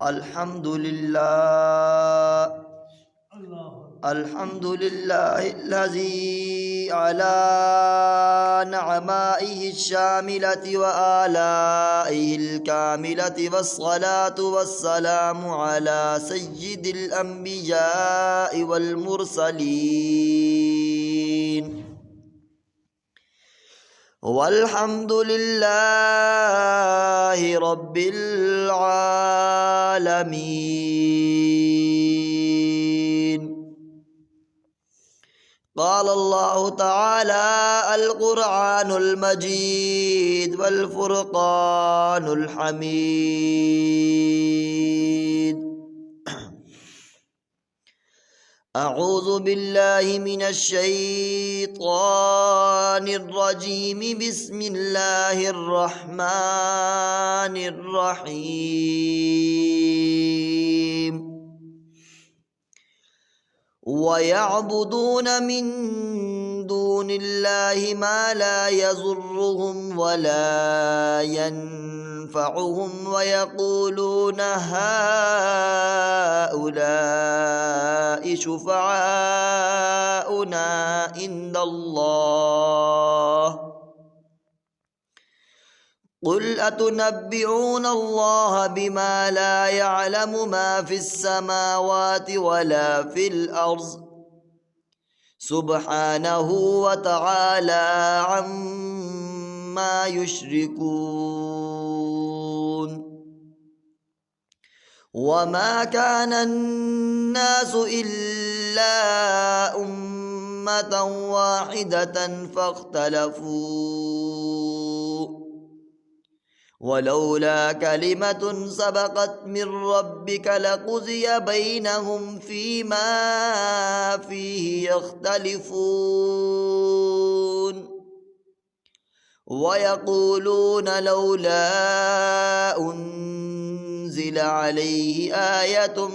الحمد لله الذي على نعمائه الشاملة وآلائه الكاملة والصلاة والسلام على سيد الأنبياء والمرسلين والحمد لله رب العالمين. قال الله تعالى: القرآن المجيد والفرقان الحميد. أعوذ بالله من الشيطان الرجيم. بسم الله الرحمن الرحيم. ويعبدون من دون الله ما لا يضرهم ولا ينفعهم ويقولون هؤلاء شفعاؤنا عند الله قل أتنبئون الله بما لا يعلم ما في السماوات ولا في الأرض سبحانه وتعالى عما يشركون. وما كان الناس إلا أمة واحدة فاختلفوا ولولا كلمة سبقت من ربك لقضي بينهم فيما فيه يختلفون. ويقولون لولا أنزل عليه آية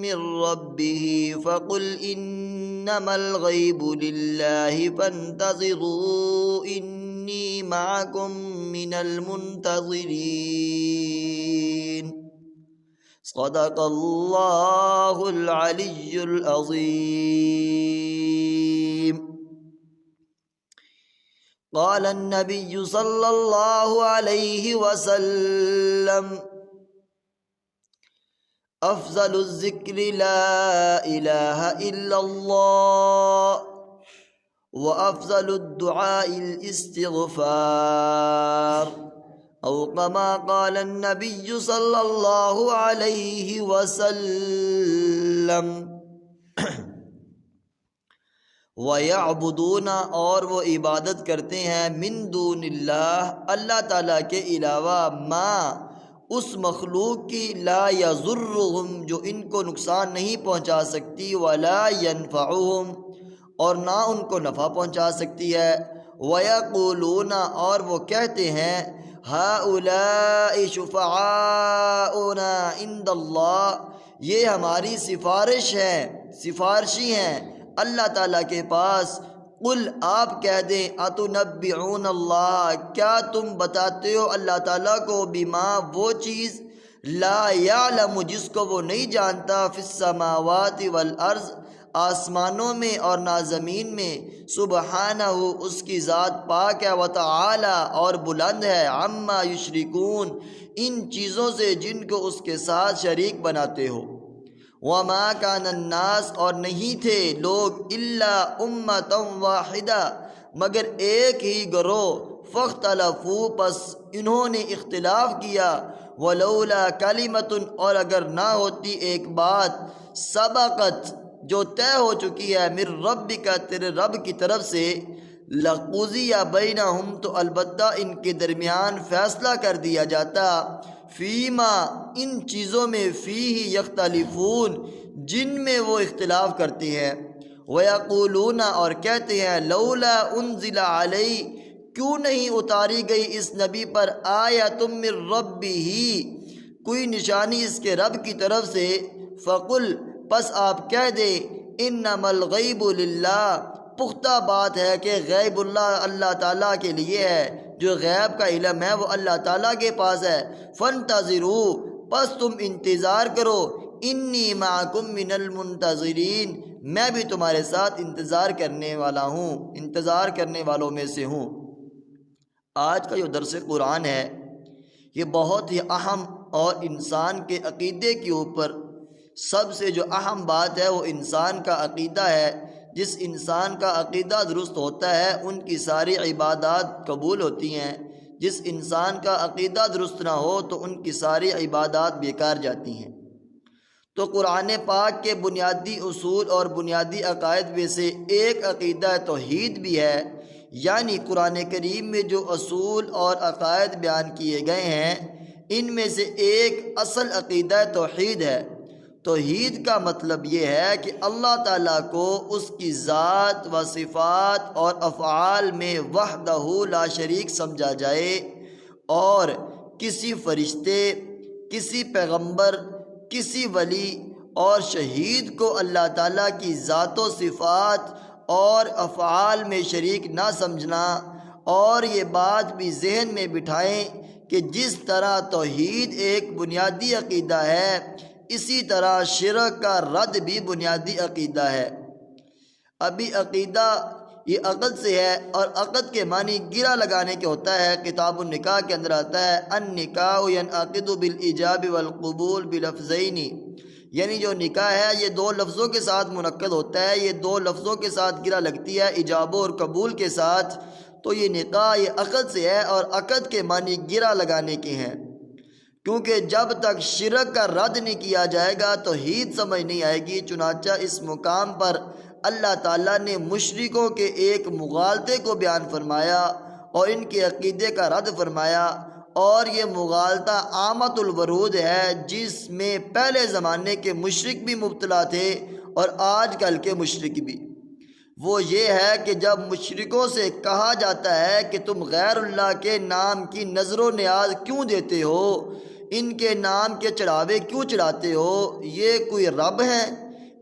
من ربه فقل إنما الغيب لله فانتظروا إني معكم من المنتظرين. صدق الله العلي العظيم. قال النبي صلى الله عليه وسلم: أفضل الذكر لا إله إلا الله وأفضل الدعاء الاستغفار أو كما قال النبي صلی اللہ علیہ وسلم. وَيَعْبُدُونَ اور وہ عبادت کرتے ہیں من دون اللہ اللہ تعالیٰ کے علاوہ ما اس مخلوق کی لا یضرہم جو ان کو نقصان نہیں پہنچا سکتی ولا ینفعہم اور نہ ان کو نفع پہنچا سکتی ہے. وَيَقُولُونَ اور وہ کہتے ہیں هَؤُلَاءِ شُفَعَاؤُنَا عِندَ اللَّهِ یہ ہماری سفارشی ہیں اللہ تعالیٰ کے پاس. قل آپ کہہ دیں اتنبئون اللہ کیا تم بتاتے ہو اللہ تعالیٰ کو بما وہ چیز لا یعلم جس کو وہ نہیں جانتا فی السماوات والارض آسمانوں میں اور نہ زمین میں. سبحانہ اس کی ذات پاک ہے وتعالی اور بلند ہے عما یشرکون ان چیزوں سے جن کو اس کے ساتھ شریک بناتے ہو. وما کان الناس اور نہیں تھے لوگ الا امۃ واحدہ مگر ایک ہی گروہ فاختلفوا پس انہوں نے اختلاف کیا. ولولا کلمۃ اور اگر نہ ہوتی ایک بات سبقت جو طے ہو چکی ہے من ربک تیرے رب کی طرف سے لقضی بینہم تو البتہ ان کے درمیان فیصلہ کر دیا جاتا فیما ان چیزوں میں فیہ یختلفون جن میں وہ اختلاف کرتے ہیں. وَيَقُولُونَ اور کہتے ہیں لولا انزل علیہ کیوں نہیں اتاری گئی اس نبی پر آیۃ من ربہ کوئی نشانی اس کے رب کی طرف سے. فقل پس آپ کہہ دے انما الغیب للہ پختہ بات ہے کہ غیب اللہ تعالیٰ کے لیے ہے جو غیب کا علم ہے وہ اللہ تعالیٰ کے پاس ہے. فانتظروا پس تم انتظار کرو، انی معکم من المنتظرین، میں بھی تمہارے ساتھ انتظار کرنے والا ہوں، انتظار کرنے والوں میں سے ہوں۔ آج کا جو درس قرآن ہے یہ بہت ہی اہم اور انسان کے عقیدے کے اوپر سب سے جو اہم بات ہے وہ انسان کا عقیدہ ہے۔ جس انسان کا عقیدہ درست ہوتا ہے ان کی ساری عبادات قبول ہوتی ہیں، جس انسان کا عقیدہ درست نہ ہو تو ان کی ساری عبادات بیکار جاتی ہیں۔ تو قرآن پاک کے بنیادی اصول اور بنیادی عقائد میں سے ایک عقیدہ توحید بھی ہے، یعنی قرآن کریم میں جو اصول اور عقائد بیان کیے گئے ہیں ان میں سے ایک اصل عقیدہ توحید ہے۔ توحید کا مطلب یہ ہے کہ اللہ تعالیٰ کو اس کی ذات و صفات اور افعال میں وحدہ لا شریک سمجھا جائے، اور کسی فرشتے، کسی پیغمبر، کسی ولی اور شہید کو اللہ تعالیٰ کی ذات و صفات اور افعال میں شریک نہ سمجھنا، اور یہ بات بھی ذہن میں بٹھائیں کہ جس طرح توحید ایک بنیادی عقیدہ ہے اسی طرح شرک کا رد بھی بنیادی عقیدہ ہے۔ ابھی عقیدہ یہ عقد سے ہے، اور عقد کے معنی گرہ لگانے کے ہوتا ہے۔ کتاب النکاح کے اندر آتا ہے النکاح ینعقد بالایجاب والقبول بلفظین، یعنی جو نکاح ہے یہ دو لفظوں کے ساتھ منعقد ہوتا ہے، یہ دو لفظوں کے ساتھ گرہ لگتی ہے، ایجاب اور قبول کے ساتھ۔ تو یہ نکاح یہ عقد سے ہے، اور عقد کے معنی گرہ لگانے کے ہیں، کیونکہ جب تک شرک کا رد نہیں کیا جائے گا توحید سمجھ نہیں آئے گی۔ چنانچہ اس مقام پر اللہ تعالیٰ نے مشرکوں کے ایک مغالطے کو بیان فرمایا اور ان کے عقیدے کا رد فرمایا، اور یہ مغالطہ عامۃ الورود ہے جس میں پہلے زمانے کے مشرک بھی مبتلا تھے اور آج کل کے مشرک بھی۔ وہ یہ ہے کہ جب مشرکوں سے کہا جاتا ہے کہ تم غیر اللہ کے نام کی نظر و نیاز کیوں دیتے ہو، ان کے نام کے چڑھاوے کیوں چڑھاتے ہو، یہ کوئی رب ہیں،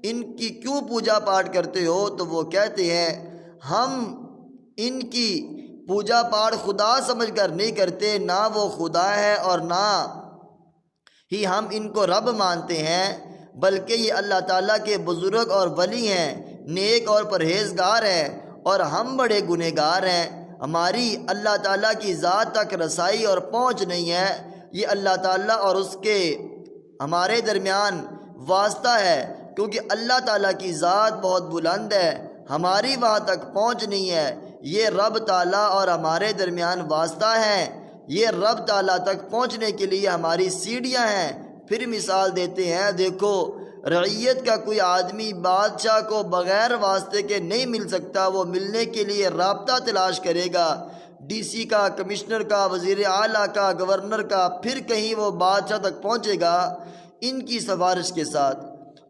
ان کی کیوں پوجا پاٹ کرتے ہو، تو وہ کہتے ہیں ہم ان کی پوجا پاٹ خدا سمجھ کر نہیں کرتے، نہ وہ خدا ہے اور نہ ہی ہم ان کو رب مانتے ہیں، بلکہ یہ اللہ تعالیٰ کے بزرگ اور ولی ہیں، نیک اور پرہیزگار ہیں، اور ہم بڑے گنہگار ہیں، ہماری اللہ تعالیٰ کی ذات تک رسائی اور پہنچ نہیں ہے، یہ اللہ تعالیٰ اور اس کے ہمارے درمیان واسطہ ہے، کیونکہ اللہ تعالیٰ کی ذات بہت بلند ہے، ہماری وہاں تک پہنچ نہیں ہے، یہ رب تعالیٰ اور ہمارے درمیان واسطہ ہیں، یہ رب تعالیٰ تک پہنچنے کے لیے ہماری سیڑھیاں ہیں۔ پھر مثال دیتے ہیں، دیکھو رعیت کا کوئی آدمی بادشاہ کو بغیر واسطے کے نہیں مل سکتا، وہ ملنے کے لیے رابطہ تلاش کرے گا، ڈی سی کا، کمشنر کا، وزیر اعلیٰ کا، گورنر کا، پھر کہیں وہ بادشاہ تک پہنچے گا ان کی سفارش کے ساتھ۔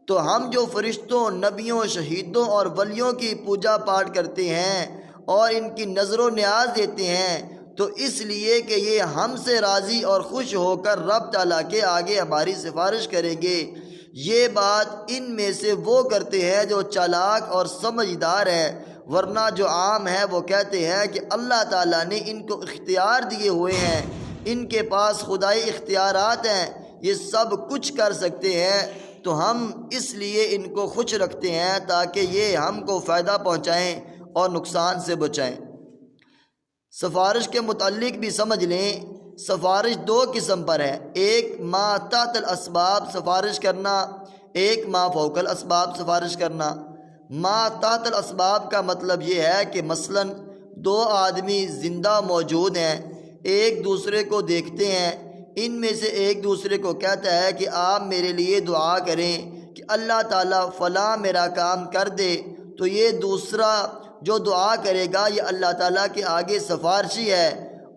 تو ہم جو فرشتوں، نبیوں، شہیدوں اور ولیوں کی پوجا پاٹ کرتے ہیں اور ان کی نظر و نیاز دیتے ہیں تو اس لیے کہ یہ ہم سے راضی اور خوش ہو کر رب تعالیٰ کے آگے ہماری سفارش کریں گے۔ یہ بات ان میں سے وہ کرتے ہیں جو چالاک اور سمجھدار ہیں، ورنہ جو عام ہے وہ کہتے ہیں کہ اللہ تعالیٰ نے ان کو اختیار دیے ہوئے ہیں، ان کے پاس خدائی اختیارات ہیں، یہ سب کچھ کر سکتے ہیں، تو ہم اس لیے ان کو خوش رکھتے ہیں تاکہ یہ ہم کو فائدہ پہنچائیں اور نقصان سے بچائیں۔ سفارش کے متعلق بھی سمجھ لیں، سفارش دو قسم پر ہے، ایک ما تحت الاسباب سفارش کرنا، ایک ما فوق الاسباب سفارش کرنا۔ ما تحت الاسباب کا مطلب یہ ہے کہ مثلا دو آدمی زندہ موجود ہیں، ایک دوسرے کو دیکھتے ہیں، ان میں سے ایک دوسرے کو کہتا ہے کہ آپ میرے لیے دعا کریں کہ اللہ تعالیٰ فلاں میرا کام کر دے، تو یہ دوسرا جو دعا کرے گا یہ اللہ تعالیٰ کے آگے سفارشی ہے،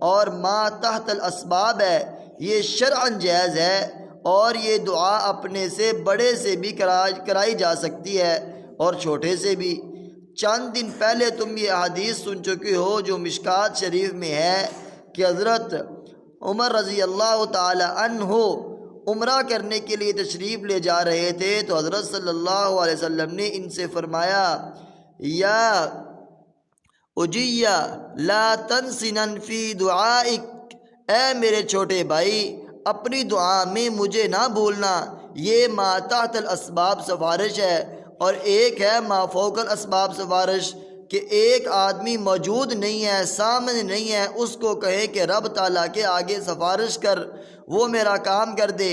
اور ما تحت الاسباب ہے، یہ شرعاً جائز ہے، اور یہ دعا اپنے سے بڑے سے بھی کرائی جا سکتی ہے اور چھوٹے سے بھی۔ چند دن پہلے تم یہ حدیث سن چکے ہو جو مشکات شریف میں ہے کہ حضرت عمر رضی اللہ تعالی عنہ عمرہ کرنے کے لیے تشریف لے جا رہے تھے، تو حضرت صلی اللہ علیہ وسلم نے ان سے فرمایا یا اجیہ لا تنسنن فی دعائک، اے میرے چھوٹے بھائی اپنی دعا میں مجھے نہ بھولنا۔ یہ ما تحت الاسباب سفارش ہے، اور ایک ہے ما فوق الاسباب سفارش، کہ ایک آدمی موجود نہیں ہے، سامنے نہیں ہے، اس کو کہے کہ رب تعالیٰ کے آگے سفارش کر، وہ میرا کام کر دے۔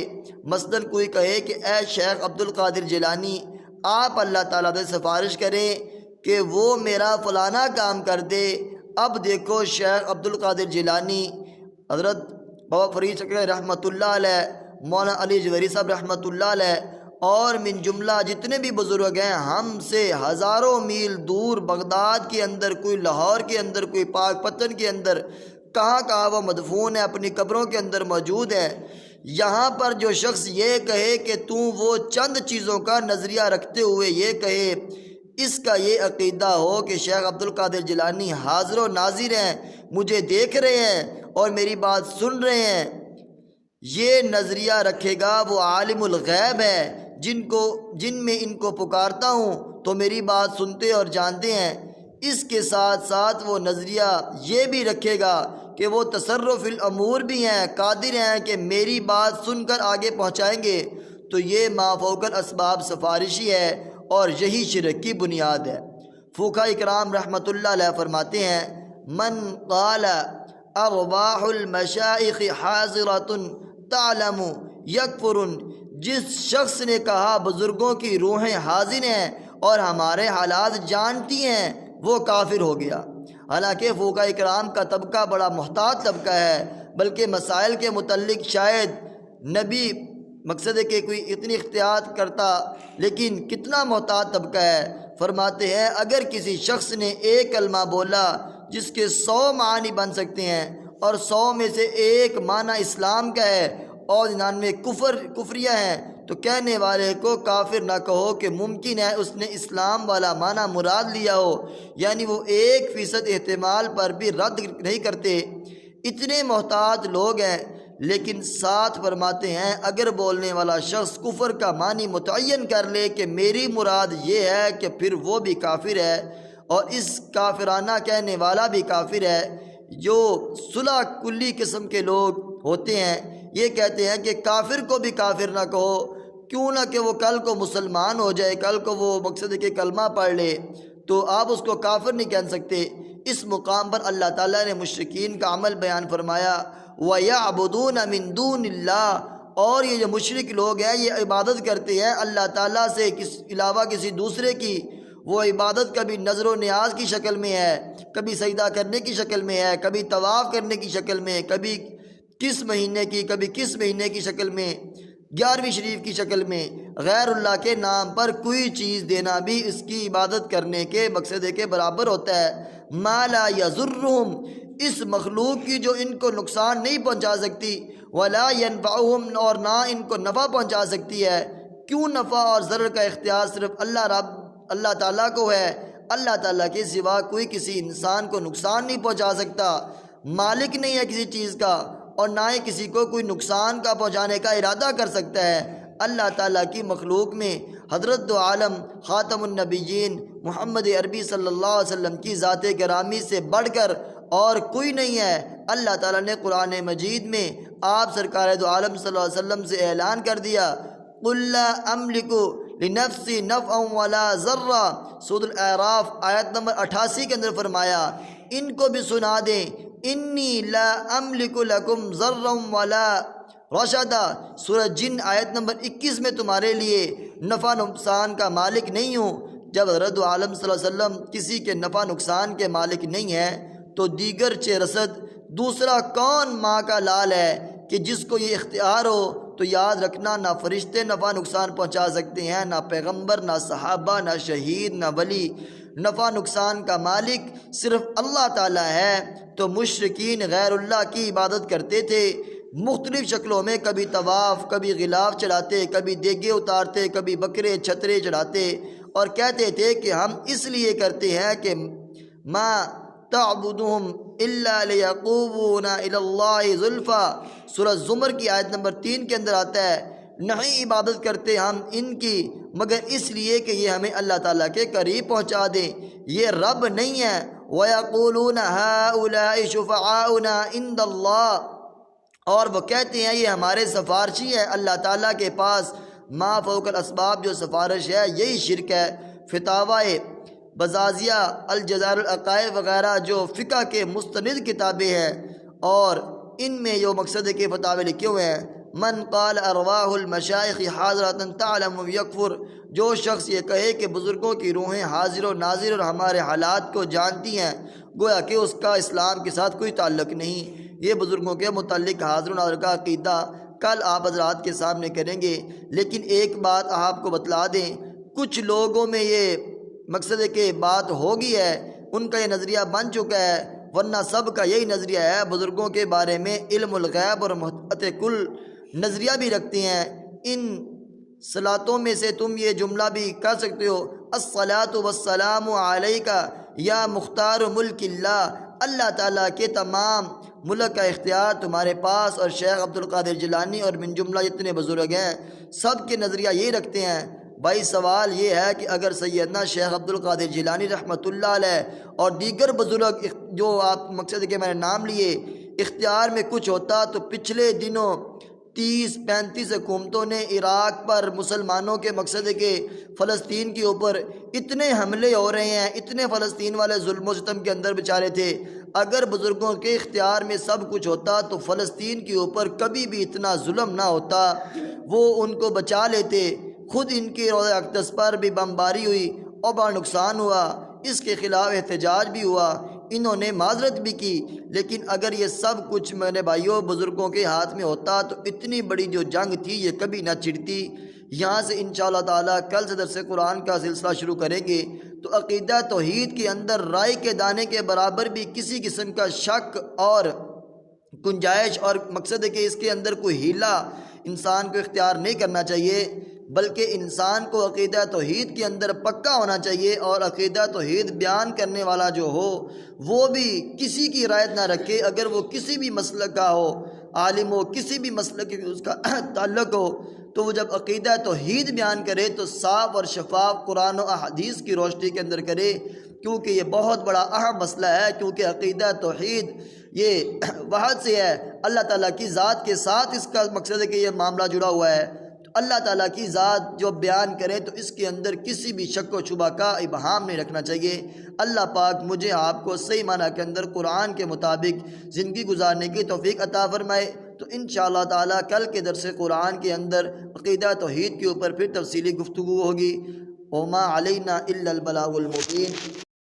مثلاً کوئی کہے کہ اے شیخ عبد القادر جیلانی، آپ اللہ تعالیٰ سے سفارش کریں کہ وہ میرا فلانا کام کر دے۔ اب دیکھو شیخ عبد القادر جیلانی، حضرت بابا فرید شکر رحمۃ اللہ علیہ، مولانا علی جویری صاحب رحمۃ اللہ علیہ، اور من جملہ جتنے بھی بزرگ ہیں، ہم سے ہزاروں میل دور بغداد کے اندر، کوئی لاہور کے اندر، کوئی پاک پتن کے اندر، کہاں کہاں وہ مدفون ہے، اپنی قبروں کے اندر موجود ہے۔ یہاں پر جو شخص یہ کہے کہ تو وہ چند چیزوں کا نظریہ رکھتے ہوئے یہ کہے، اس کا یہ عقیدہ ہو کہ شیخ عبد القادر جیلانی حاضر و ناظر ہیں، مجھے دیکھ رہے ہیں اور میری بات سن رہے ہیں، یہ نظریہ رکھے گا وہ عالم الغیب ہے، جن میں ان کو پکارتا ہوں تو میری بات سنتے اور جانتے ہیں۔ اس کے ساتھ ساتھ وہ نظریہ یہ بھی رکھے گا کہ وہ تصرف الامور بھی ہیں، قادر ہیں کہ میری بات سن کر آگے پہنچائیں گے، تو یہ ما فوق الاسباب سفارشی ہے، اور یہی شرک کی بنیاد ہے۔ فقہاء اکرام رحمۃ اللہ علیہ فرماتے ہیں، من قال ارواح المشائخ حاضرۃ تعلم یکفر، جس شخص نے کہا بزرگوں کی روحیں حاضر ہیں اور ہمارے حالات جانتی ہیں، وہ کافر ہو گیا۔ حالانکہ فقہاء اکرام کا طبقہ بڑا محتاط طبقہ ہے، بلکہ مسائل کے متعلق شاید نبی مقصد ہے کہ کوئی اتنی احتیاط کرتا، لیکن کتنا محتاط طبقہ ہے۔ فرماتے ہیں اگر کسی شخص نے ایک کلمہ بولا جس کے 100 معنی بن سکتے ہیں، اور 100 میں سے ایک معنی اسلام کا ہے اور 99 کفریہ ہیں، تو کہنے والے کو کافر نہ کہو کہ ممکن ہے اس نے اسلام والا معنی مراد لیا ہو، یعنی وہ 1% احتمال پر بھی رد نہیں کرتے۔ اتنے محتاط لوگ ہیں، لیکن ساتھ فرماتے ہیں اگر بولنے والا شخص کفر کا معنی متعین کر لے کہ میری مراد یہ ہے، کہ پھر وہ بھی کافر ہے، اور اس کافرانہ کہنے والا بھی کافر ہے۔ جو صلح کلی قسم کے لوگ ہوتے ہیں یہ کہتے ہیں کہ کافر کو بھی کافر نہ کہو، کیوں نہ کہ وہ کل کو مسلمان ہو جائے، کل کو وہ مقصد ہے کہ کلمہ پڑھ لے، تو آپ اس کو کافر نہیں کہہ سکتے۔ اس مقام پر اللہ تعالیٰ نے مشرکین کا عمل بیان فرمایا، وَيَعْبُدُونَ مِن دُونِ اللَّهِ، اور یہ جو مشرک لوگ ہیں یہ عبادت کرتے ہیں اللہ تعالیٰ سے علاوہ کسی دوسرے کی۔ وہ عبادت کبھی نظر و نیاز کی شکل میں ہے، کبھی سجدہ کرنے کی شکل میں ہے، کبھی طواف کرنے کی شکل میں، کبھی کس مہینے کی، کبھی کس مہینے کی شکل میں، 11ویں شریف کی شکل میں۔ غیر اللہ کے نام پر کوئی چیز دینا بھی اس کی عبادت کرنے کے مقصد کے برابر ہوتا ہے۔ ما لا یضرہم، اس مخلوق کی جو ان کو نقصان نہیں پہنچا سکتی، ولا ینفعہم، اور نہ ان کو نفع پہنچا سکتی ہے۔ کیوں نفع اور ضرر کا اختیار صرف اللہ تعالیٰ کو ہے؟ اللہ تعالیٰ کے سوا کوئی کسی انسان کو نقصان نہیں پہنچا سکتا، مالک نہیں ہے کسی چیز کا، اور نہ ہی کسی کو کوئی نقصان کا پہنچانے کا ارادہ کر سکتا ہے۔ اللہ تعالیٰ کی مخلوق میں حضرت دو عالم خاتم النبیین محمد عربی صلی اللہ علیہ وسلم کی ذات گرامی سے بڑھ کر اور کوئی نہیں ہے۔ اللہ تعالیٰ نے قرآن مجید میں آپ سرکار دو عالم صلی اللہ علیہ وسلم سے اعلان کر دیا، قُلْ لَا أَمْلِكُ لِنَفْسِي نَفْعًا وَلَا ضَرًّا، سورۃ الاعراف آیت نمبر 88 کے اندر فرمایا، ان کو بھی سنا دیں، انی لا املک لکم ضرًا ولا رشدا، سورۃ جن آیت نمبر 21 میں تمہارے لیے نفع نقصان کا مالک نہیں ہوں۔ جب حضرت عالم صلی اللہ علیہ وسلم کسی کے نفع نقصان کے مالک نہیں ہیں، تو دیگر چہ رسد دوسرا کون ماں کا لال ہے کہ جس کو یہ اختیار ہو؟ تو یاد رکھنا، نہ فرشتے نفع نقصان پہنچا سکتے ہیں، نہ پیغمبر، نہ صحابہ، نہ شہید، نہ ولی۔ نفع نقصان کا مالک صرف اللہ تعالیٰ ہے۔ تو مشرکین غیر اللہ کی عبادت کرتے تھے مختلف شکلوں میں، کبھی طواف، کبھی غلاف چڑھاتے، کبھی دیگے اتارتے، کبھی بکرے چھترے چڑھاتے، اور کہتے تھے کہ ہم اس لیے کرتے ہیں کہ ما تعبدهم الا ليقربونا الى الله زلفا، سورہ زمر کی آیت نمبر 3 کے اندر آتا ہے، نہیں عبادت کرتے ہم ان کی مگر اس لیے کہ یہ ہمیں اللہ تعالیٰ کے قریب پہنچا دیں، یہ رب نہیں ہے۔ وَيَقُولُونَ هَؤُلَاءِ شُفَعَاؤُنَا عِندَ اللَّهِ، اور وہ کہتے ہیں یہ ہمارے سفارشی ہے اللہ تعالیٰ کے پاس، ما فوق الاسباب جو سفارش ہے یہی شرک ہے۔ فتاوی بزازیہ، الجزائر العقائد وغیرہ جو فقہ کے مستند کتابیں ہیں، اور ان میں جو مقصد کے فتاوی لکھے ہوئے ہیں، من قال ارواح المشائخ حاضرۃ تعلم یکفر، جو شخص یہ کہے کہ بزرگوں کی روحیں حاضر و ناظر اور ہمارے حالات کو جانتی ہیں، گویا کہ اس کا اسلام کے ساتھ کوئی تعلق نہیں۔ یہ بزرگوں کے متعلق حاضر و ناظر کا عقیدہ کل آپ حضرات کے سامنے کریں گے، لیکن ایک بات آپ کو بتلا دیں، کچھ لوگوں میں یہ مقصد ہے کہ بات ہوگی ہے، ان کا یہ نظریہ بن چکا ہے، ورنہ سب کا یہی نظریہ ہے، بزرگوں کے بارے میں علم الغیب اور محطت کل نظریہ بھی رکھتے ہیں۔ ان صلاتوں میں سے تم یہ جملہ بھی کہہ سکتے ہو، الصلاۃ والسلام علیک یا مختار ملک اللہ، اللہ تعالیٰ کے تمام ملک کا اختیار تمہارے پاس، اور شیخ عبد القادر جیلانی اور من جملہ جتنے بزرگ ہیں سب کے نظریہ یہ رکھتے ہیں۔ بھائی سوال یہ ہے کہ اگر سیدنا شیخ عبد القادر جیلانی رحمۃ اللہ علیہ اور دیگر بزرگ جو آپ مقصد کے میں نے نام لیے اختیار میں کچھ ہوتا تو پچھلے دنوں 30-35 حکومتوں نے عراق پر مسلمانوں کے مقصد کے فلسطین کے اوپر اتنے حملے ہو رہے ہیں، اتنے فلسطین والے ظلم و ستم کے اندر بیچارے تھے، اگر بزرگوں کے اختیار میں سب کچھ ہوتا تو فلسطین کے اوپر کبھی بھی اتنا ظلم نہ ہوتا، وہ ان کو بچا لیتے۔ خود ان کے روضہ اقدس پر بھی بمباری ہوئی اور بڑا نقصان ہوا، اس کے خلاف احتجاج بھی ہوا، انہوں نے معذرت بھی کی، لیکن اگر یہ سب کچھ میرے بھائیوں بزرگوں کے ہاتھ میں ہوتا تو اتنی بڑی جو جنگ تھی یہ کبھی نہ چھڑتی۔ یہاں سے انشاءاللہ تعالیٰ کل سے درس قرآن کا سلسلہ شروع کریں گے، تو عقیدہ توحید کے اندر رائے کے دانے کے برابر بھی کسی قسم کا شک اور گنجائش اور مقصد ہے کہ اس کے اندر کوئی ہیلا انسان کو اختیار نہیں کرنا چاہیے، بلکہ انسان کو عقیدہ توحید کے اندر پکا ہونا چاہیے، اور عقیدہ توحید بیان کرنے والا جو ہو وہ بھی کسی کی رعایت نہ رکھے، اگر وہ کسی بھی مسلک کا ہو، عالم ہو، کسی بھی مسلک کے اس کا تعلق ہو، تو وہ جب عقیدہ توحید بیان کرے تو صاف اور شفاف قرآن و احادیث کی روشنی کے اندر کرے، کیونکہ یہ بہت بڑا اہم مسئلہ ہے، کیونکہ عقیدہ توحید یہ وحد سے ہے، اللہ تعالیٰ کی ذات کے ساتھ اس کا مقصد ہے کہ یہ معاملہ جڑا ہوا ہے۔ اللہ تعالیٰ کی ذات جو بیان کرے تو اس کے اندر کسی بھی شک و شبہ کا ابہام نہیں رکھنا چاہیے۔ اللہ پاک مجھے آپ کو صحیح معنی کے اندر قرآن کے مطابق زندگی گزارنے کی توفیق عطا فرمائے۔ تو انشاءاللہ تعالیٰ کل کے درس قرآن کے اندر عقیدہ توحید کے اوپر پھر تفصیلی گفتگو ہوگی۔ وما علینا الا البلاغ المبین۔